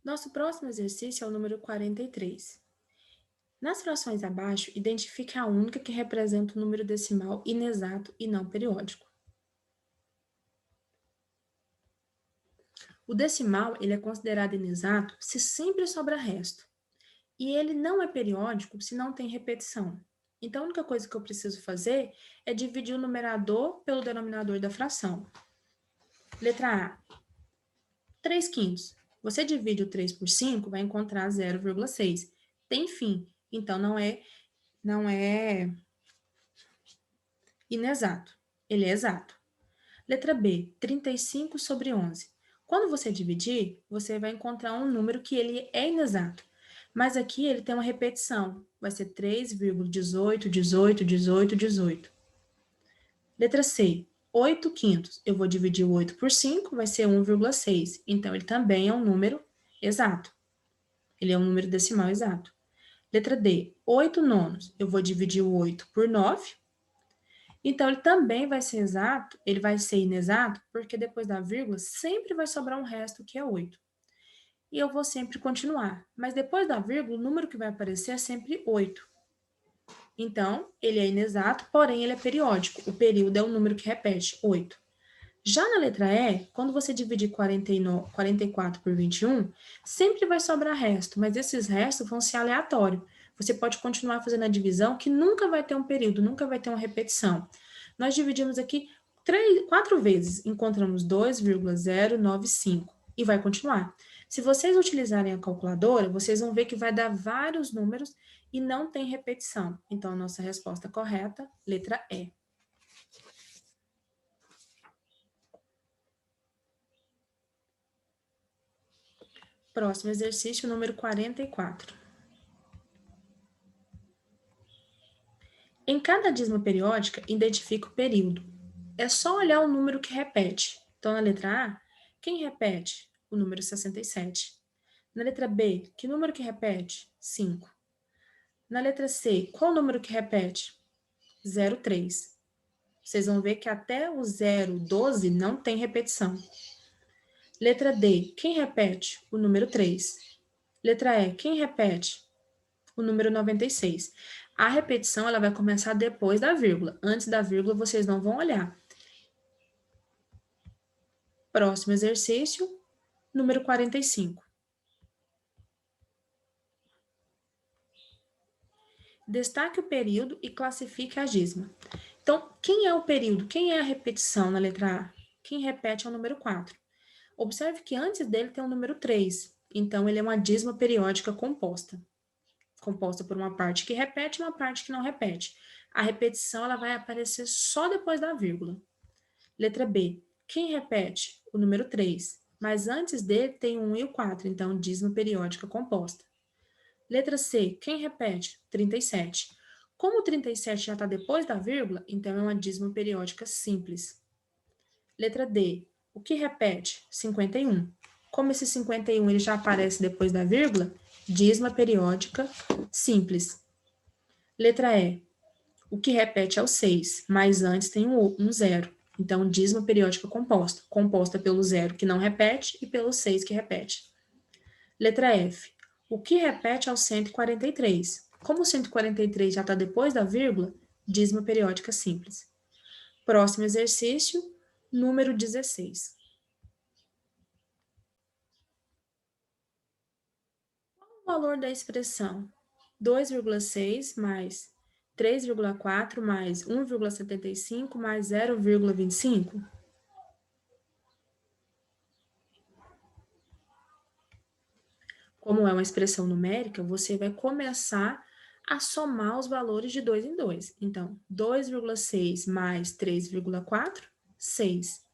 Nosso próximo exercício é o número 43. Nas frações abaixo, identifique a única que representa o número decimal inexato e não periódico. O decimal ele é considerado inexato se sempre sobra resto. E ele não é periódico se não tem repetição. Então, a única coisa que eu preciso fazer é dividir o numerador pelo denominador da fração. Letra A, 3 quintos. Você divide o 3 por 5, vai encontrar 0,6. Tem fim, então não é inexato, ele é exato. Letra B, 35 sobre 11. Quando você dividir, você vai encontrar um número que ele é inexato, mas aqui ele tem uma repetição, vai ser 3,18, 18, 18, 18. Letra C, 8 quintos. Eu vou dividir o 8 por 5, vai ser 1,6. Então, ele também é um número exato. Ele é um número decimal exato. Letra D, 8 nonos. Eu vou dividir o 8 por 9. Então, ele também vai ser exato, ele vai ser inexato, porque depois da vírgula sempre vai sobrar um resto que é 8. E eu vou sempre continuar. Mas depois da vírgula, o número que vai aparecer é sempre 8. Então, ele é inexato, porém ele é periódico. O período é o número que repete, 8. Já na letra E, quando você dividir 44 por 21, sempre vai sobrar resto, mas esses restos vão ser aleatórios. Você pode continuar fazendo a divisão, que nunca vai ter um período, nunca vai ter uma repetição. Nós dividimos aqui 4 vezes, encontramos 2,095 e vai continuar. Se vocês utilizarem a calculadora, vocês vão ver que vai dar vários números e não tem repetição. Então, a nossa resposta correta, letra E. Próximo exercício, número 44. Em cada dízima periódica, identifique o período. É só olhar o número que repete. Então, na letra A, quem repete? O número 67. Na letra B, que número que repete? 5. Na letra C, qual número que repete? 0,3. Vocês vão ver que até o 0,12 não tem repetição. Letra D, quem repete? O número 3. Letra E, quem repete? O número 96. A repetição ela vai começar depois da vírgula. Antes da vírgula, vocês não vão olhar. Próximo exercício, número 45. Destaque o período e classifique a dízima. Então, quem é o período? Quem é a repetição na letra A? Quem repete é o número 4. Observe que antes dele tem o número 3. Então, ele é uma dízima periódica composta. Composta por uma parte que repete e uma parte que não repete. A repetição ela vai aparecer só depois da vírgula. Letra B. Quem repete? O número 3. Mas antes dele tem o 1 e o 4, então dízima periódica composta. Letra C. Quem repete? 37. Como o 37 já está depois da vírgula, então é uma dízima periódica simples. Letra D. O que repete? 51. Como esse 51 ele já aparece depois da vírgula, dízima periódica simples. Letra E. O que repete é o 6, mas antes tem um 0. Então, dízima periódica composta, composta pelo 0 que não repete e pelo 6 que repete. Letra F. O que repete é o 143. Como o 143 já está depois da vírgula, dízima periódica simples. Próximo exercício, número 16. Qual o valor da expressão 2,6 mais 3,4 mais 1,75 mais 0,25? Como é uma expressão numérica, você vai começar a somar os valores de 2 em 2. Então, 2,6 mais 3,4, 6.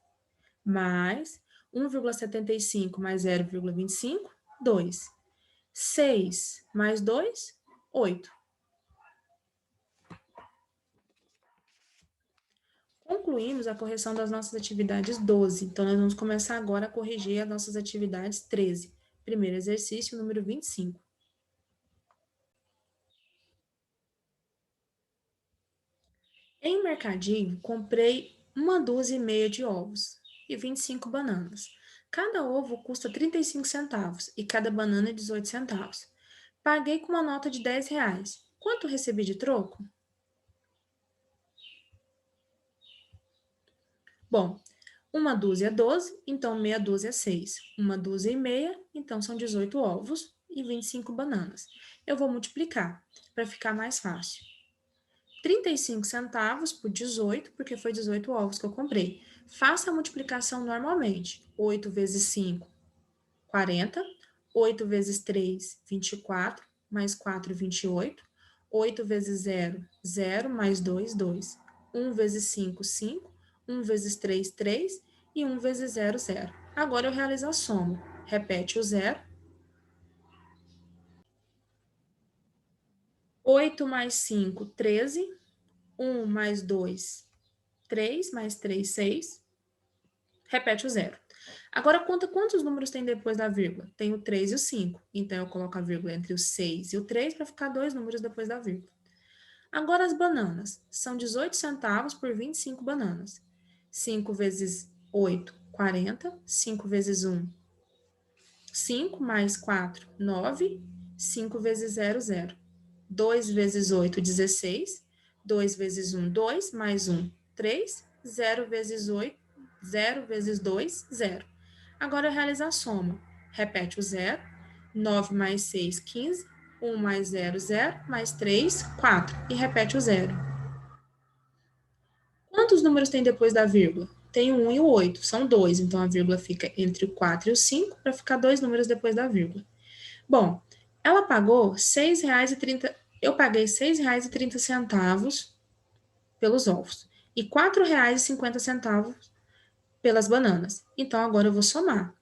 Mais 1,75 mais 0,25, 2. 6 mais 2, 8. Concluímos a correção das nossas atividades 12. Então, nós vamos começar agora a corrigir as nossas atividades 13. Primeiro exercício, número 25. Em um mercadinho, comprei 1 dúzia e meia de ovos e 25 bananas. Cada ovo custa 35 centavos e cada banana 18 centavos. Paguei com uma nota de R$ 10. Quanto recebi de troco? Bom, uma dúzia é 12, então meia dúzia é 6. Uma dúzia e meia, então são 18 ovos e 25 bananas. Eu vou multiplicar para ficar mais fácil. 35 centavos por 18, porque foi 18 ovos que eu comprei. Faça a multiplicação normalmente. 8 vezes 5, 40. 8 vezes 3, 24. Mais 4, 28. 8 vezes 0, 0. Mais 2, 2. 1 vezes 5, 5. 1 vezes 3, 3. E 1 vezes 0, 0. Agora eu realizo a soma. Repete o 0. 8 mais 5, 13. 1 mais 2, 3. Mais 3, 6. Repete o 0. Agora, conta quantos números tem depois da vírgula. Tem o 3 e o 5. Então, eu coloco a vírgula entre o 6 e o 3 para ficar 2 números depois da vírgula. Agora, as bananas. São 18 centavos por 25 bananas. 5 vezes 8, 40. 5 vezes 1, 5. Mais 4, 9. 5 vezes 0, 0. 2 vezes 8, 16. 2 vezes 1, 2. Mais 1, 3. 0 vezes 8, 0 vezes 2, 0. Agora realiza a soma. Repete o 0. 9 mais 6, 15. 1 mais 0, 0. Mais 3, 4. E repete o 0. Quantos números tem depois da vírgula? Tem o 1 e o 8. São 2. Então a vírgula fica entre o 4 e o 5 para ficar 2 números depois da vírgula. Bom, ela pagou R$ 6,30. Eu paguei R$ 6,30 pelos ovos e R$ 4,50 pelas bananas. Então, agora eu vou somar.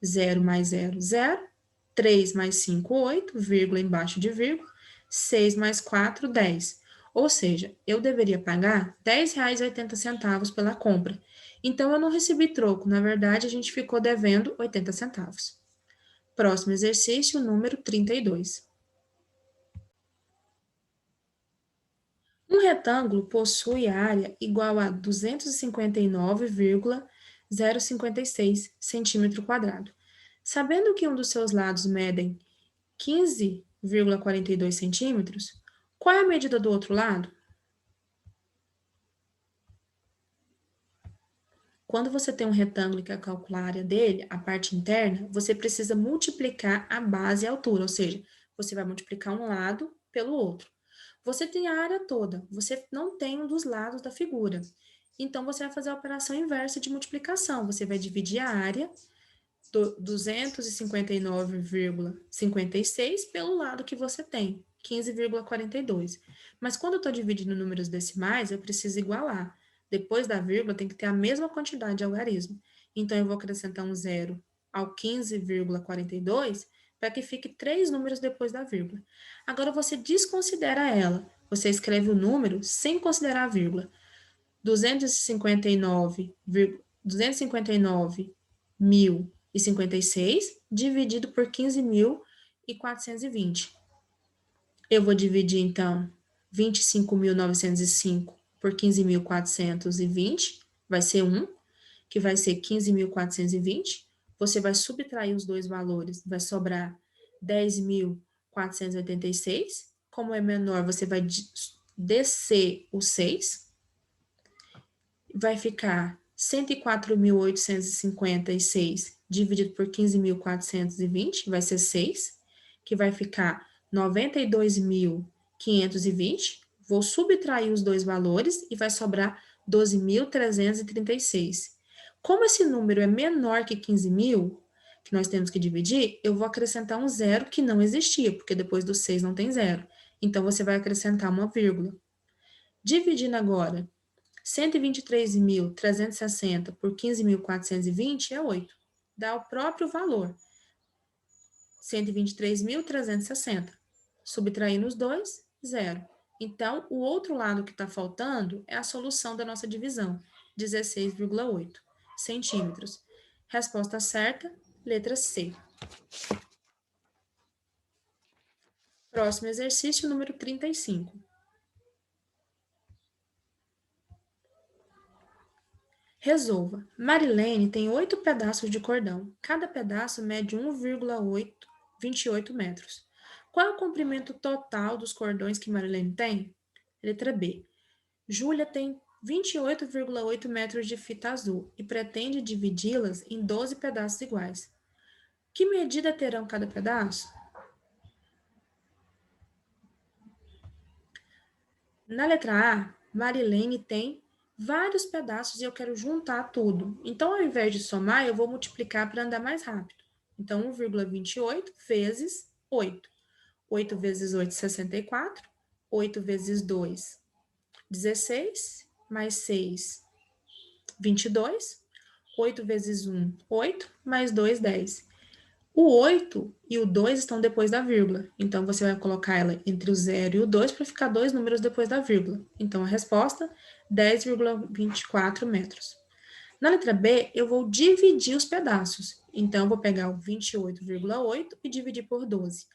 0 mais 0, 0. 3 mais 5, 8, vírgula embaixo de vírgula. 6 mais 4, 10. Ou seja, eu deveria pagar R$ 10,80 pela compra. Então, eu não recebi troco. Na verdade, a gente ficou devendo 80 centavos. Próximo exercício, número 32. Um retângulo possui área igual a 259,056 centímetro quadrado. Sabendo que um dos seus lados medem 15,42 centímetros, qual é a medida do outro lado? Quando você tem um retângulo e quer calcular a área dele, a parte interna, você precisa multiplicar a base e a altura, ou seja, você vai multiplicar um lado pelo outro. Você tem a área toda, você não tem um dos lados da figura. Então, você vai fazer a operação inversa de multiplicação. Você vai dividir a área do 259,56 pelo lado que você tem, 15,42. Mas quando eu estou dividindo números decimais, eu preciso igualar. Depois da vírgula, tem que ter a mesma quantidade de algarismo. Então, eu vou acrescentar um zero ao 15,42 para que fique 3 números depois da vírgula. Agora, você desconsidera ela. Você escreve o número sem considerar a vírgula. 259.056 dividido por 15.420. Eu vou dividir, então, 25.905 por 15.420, vai ser 1, que vai ser 15.420. Você vai subtrair os dois valores, vai sobrar 10.486. Como é menor, você vai descer o 6. Vai ficar 104.856 dividido por 15.420, vai ser 6, que vai ficar 92.520. Vou subtrair os dois valores e vai sobrar 12.336. Como esse número é menor que 15.000, que nós temos que dividir, eu vou acrescentar um zero que não existia, porque depois do 6 não tem zero. Então, você vai acrescentar uma vírgula. Dividindo agora 123.360 por 15.420 é 8. Dá o próprio valor. 123.360. Subtraindo os dois, 0. Então, o outro lado que está faltando é a solução da nossa divisão, 16,8 centímetros. Resposta certa, letra C. Próximo exercício, número 35. Resolva. Marilene tem 8 pedaços de cordão. Cada pedaço mede 1,28 metros. Qual é o comprimento total dos cordões que Marilene tem? Letra B. Júlia tem 28,8 metros de fita azul e pretende dividi-las em 12 pedaços iguais. Que medida terão cada pedaço? Na letra A, Marilene tem vários pedaços e eu quero juntar tudo. Então, ao invés de somar, eu vou multiplicar para andar mais rápido. Então, 1,28 vezes 8. 8 vezes 8, 64. 8 vezes 2, 16. Mais 6, 22. 8 vezes 1, 8. Mais 2, 10. O 8 e o 2 estão depois da vírgula. Então, você vai colocar ela entre o 0 e o 2 para ficar dois números depois da vírgula. Então, a resposta, 10,24 metros. Na letra B, eu vou dividir os pedaços. Então, eu vou pegar o 28,8 e dividir por 12.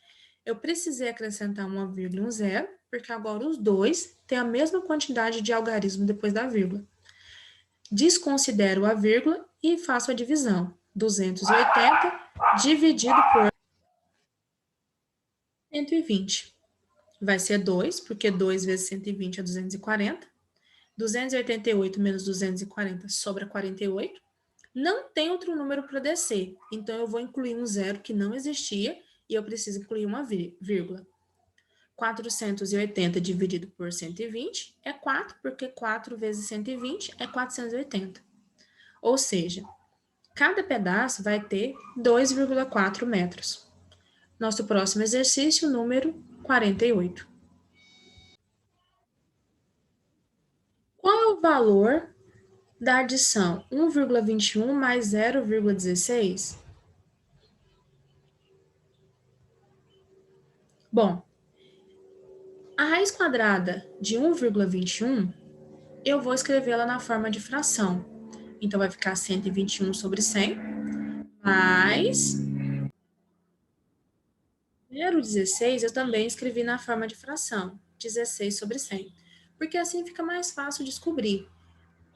Eu precisei acrescentar uma vírgula e um zero, porque agora os dois têm a mesma quantidade de algarismo depois da vírgula. Desconsidero a vírgula e faço a divisão. 280 dividido por 120. Vai ser 2, porque 2 vezes 120 é 240. 288 menos 240 sobra 48. Não tem outro número para descer, então eu vou incluir um zero que não existia e eu preciso incluir uma vírgula. 480 dividido por 120 é 4, porque 4 vezes 120 é 480. Ou seja, cada pedaço vai ter 2,4 metros. Nosso próximo exercício, número 48. Qual é o valor da adição 1,21 mais 0,16? Bom, a raiz quadrada de 1,21, eu vou escrevê-la na forma de fração. Então, vai ficar 121 sobre 100, mais 0,16 eu também escrevi na forma de fração, 16 sobre 100, porque assim fica mais fácil descobrir,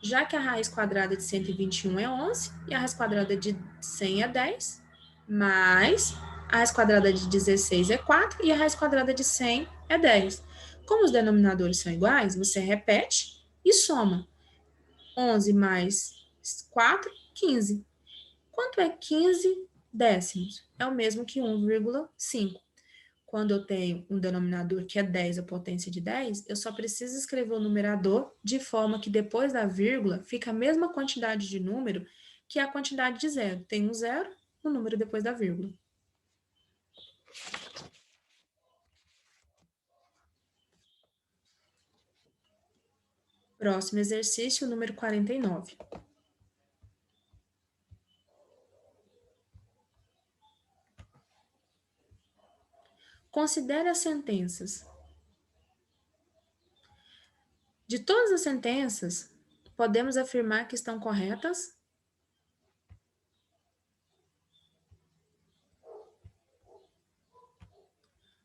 já que a raiz quadrada de 121 é 11 e a raiz quadrada de 100 é 10, mais a raiz quadrada de 16 é 4 e a raiz quadrada de 100 é 10. Como os denominadores são iguais, você repete e soma. 11 mais 4, 15. Quanto é 15 décimos? É o mesmo que 1,5. Quando eu tenho um denominador que é 10 a potência de 10, eu só preciso escrever o numerador de forma que depois da vírgula fica a mesma quantidade de número que a quantidade de zero. Tem um zero, o número depois da vírgula. Próximo exercício, número 49. Considere as sentenças. De todas as sentenças, podemos afirmar que estão corretas?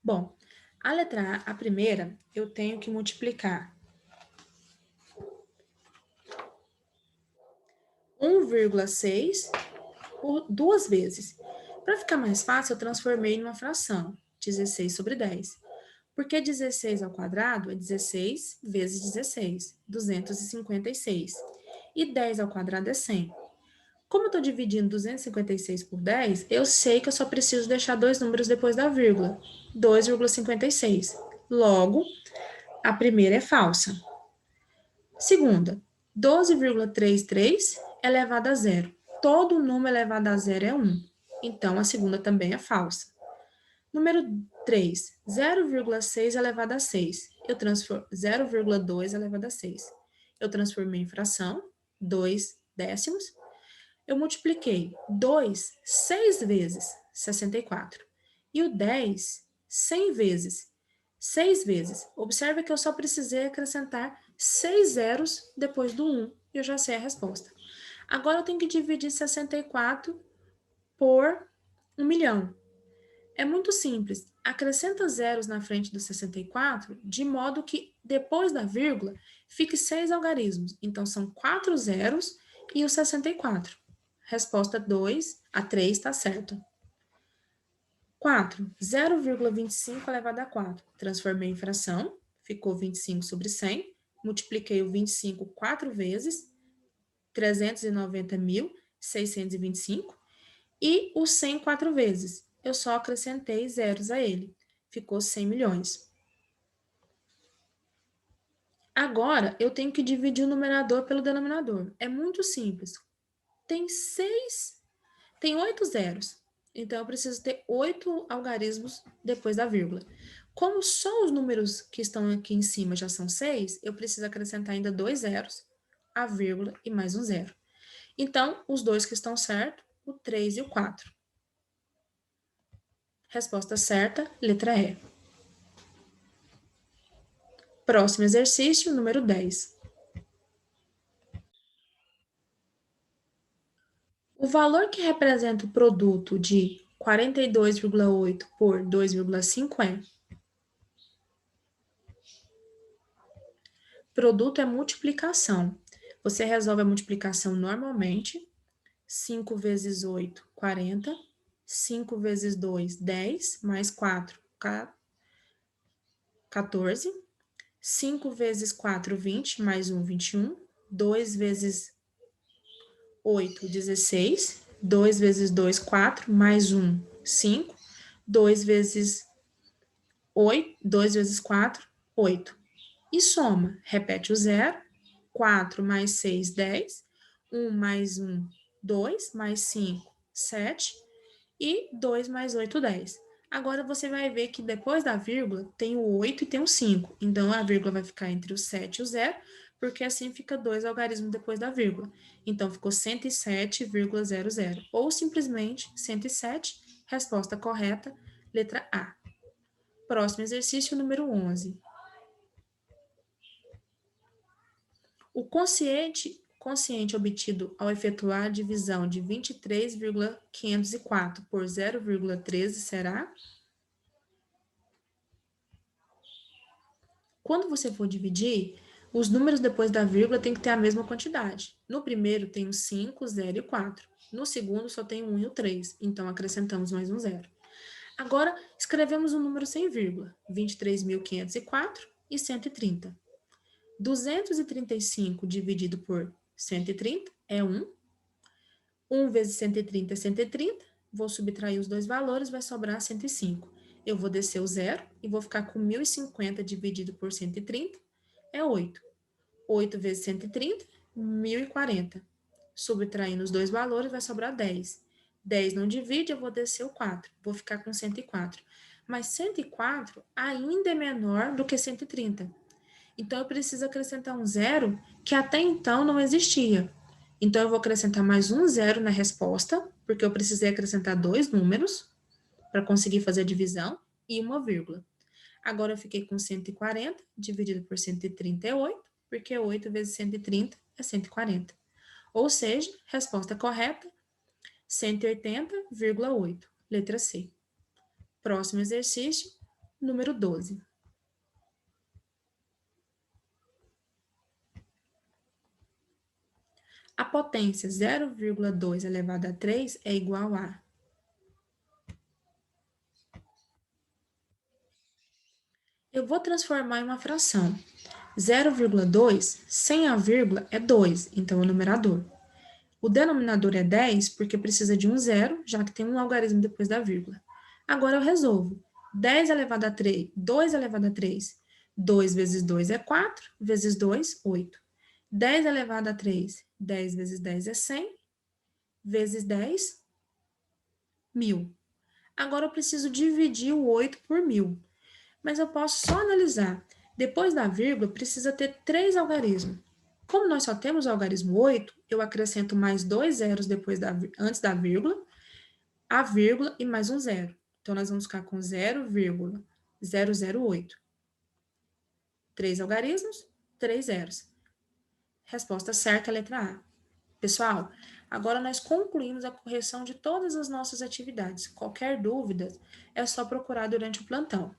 Bom, a letra A, a primeira, eu tenho que multiplicar 1,6 por duas vezes. Para ficar mais fácil, eu transformei em uma fração, 16 sobre 10. Porque 16 ao quadrado é 16 vezes 16, 256. E 10 ao quadrado é 100. Como eu estou dividindo 256 por 10, eu sei que eu só preciso deixar dois números depois da vírgula, 2,56. Logo, a primeira é falsa. Segunda, 12,33 elevado a zero. Todo número elevado a zero é 1. Então, a segunda também é falsa. Número 3, 0,6 elevado a 6. 0,2 elevado a 6. Eu transformei em fração, 2 décimos. Eu multipliquei 2 6 vezes, 64. E o 10, 100 vezes, 6 vezes. Observe que eu só precisei acrescentar 6 zeros depois do 1 e eu já sei a resposta. Agora eu tenho que dividir 64 por 1 milhão. É muito simples. Acrescenta zeros na frente do 64, de modo que depois da vírgula fique 6 algarismos. Então, são 4 zeros e o 64. Resposta 2 a 3 está certo. 4. 0,25 elevado a 4. Transformei em fração, ficou 25 sobre 100. Multipliquei o 25 4 vezes, 390.625. E o 100 4 vezes. Eu só acrescentei zeros a ele. Ficou 100 milhões. Agora, eu tenho que dividir o numerador pelo denominador. É muito simples. Tem 8 zeros. Então, eu preciso ter 8 algarismos depois da vírgula. Como só os números que estão aqui em cima já são 6, eu preciso acrescentar ainda 2 zeros, a vírgula e mais um zero. Então, os dois que estão certos, o 3 e o 4. Resposta certa, letra E. Próximo exercício, número 10. O valor que representa o produto de 42,8 por 2,5 é... Produto é multiplicação. Você resolve a multiplicação normalmente. 5 vezes 8, 40. 5 vezes 2, 10. Mais 4, 14. 5 vezes 4, 20. Mais 1, 21. 2 vezes 8, 16. 2 vezes 2, 4. Mais 1, 5. 2 vezes 8. 2 vezes 4, 8. E soma. Repete o zero. 4 mais 6, 10. 1 mais 1, 2. Mais 5, 7. E 2 mais 8, 10. Agora, você vai ver que depois da vírgula tem o 8 e tem o 5. Então, a vírgula vai ficar entre o 7 e o 0, porque assim fica 2 algarismos depois da vírgula. Então, ficou 107,00. Ou simplesmente 107, resposta correta, letra A. Próximo exercício, número 11. O quociente obtido ao efetuar a divisão de 23,504 por 0,13 será? Quando você for dividir, os números depois da vírgula tem que ter a mesma quantidade. No primeiro tem o 5, 0 e 4. No segundo só tem o 1 e o 3, então acrescentamos mais um zero. Agora, escrevemos o número sem vírgula, 23.504 e 130. 235 dividido por 130 é 1. 1 vezes 130 é 130. Vou subtrair os dois valores, vai sobrar 105. Eu vou descer o zero e vou ficar com 1.050 dividido por 130, é 8. 8 vezes 130, 1.040. Subtraindo os dois valores, vai sobrar 10. 10 não divide, eu vou descer o 4. Vou ficar com 104. Mas 104 ainda é menor do que 130. Então, eu preciso acrescentar um zero que até então não existia. Então, eu vou acrescentar mais um zero na resposta, porque eu precisei acrescentar dois números para conseguir fazer a divisão e uma vírgula. Agora, eu fiquei com 140 dividido por 130 é 8, porque 8 vezes 130 é 140. Ou seja, resposta correta, 180,8, letra C. Próximo exercício, número 12. A potência 0,2 elevado a 3 é igual a... Eu vou transformar em uma fração. 0,2 sem a vírgula é 2, então é o numerador. O denominador é 10 porque precisa de um zero, já que tem um algarismo depois da vírgula. Agora eu resolvo. 10 elevado a 3, 2 elevado a 3. 2 vezes 2 é 4, vezes 2, 8. 10 elevado a 3, 10 vezes 10 é 100, vezes 10, 1.000. Agora eu preciso dividir o 8 por 1.000. Mas eu posso só analisar. Depois da vírgula, precisa ter 3 algarismos. Como nós só temos o algarismo 8, eu acrescento mais 2 zeros antes da vírgula, a vírgula e mais um zero. Então, nós vamos ficar com 0,008. 3 algarismos, 3 zeros. Resposta certa, letra A. Pessoal, agora nós concluímos a correção de todas as nossas atividades. Qualquer dúvida, é só procurar durante o plantão.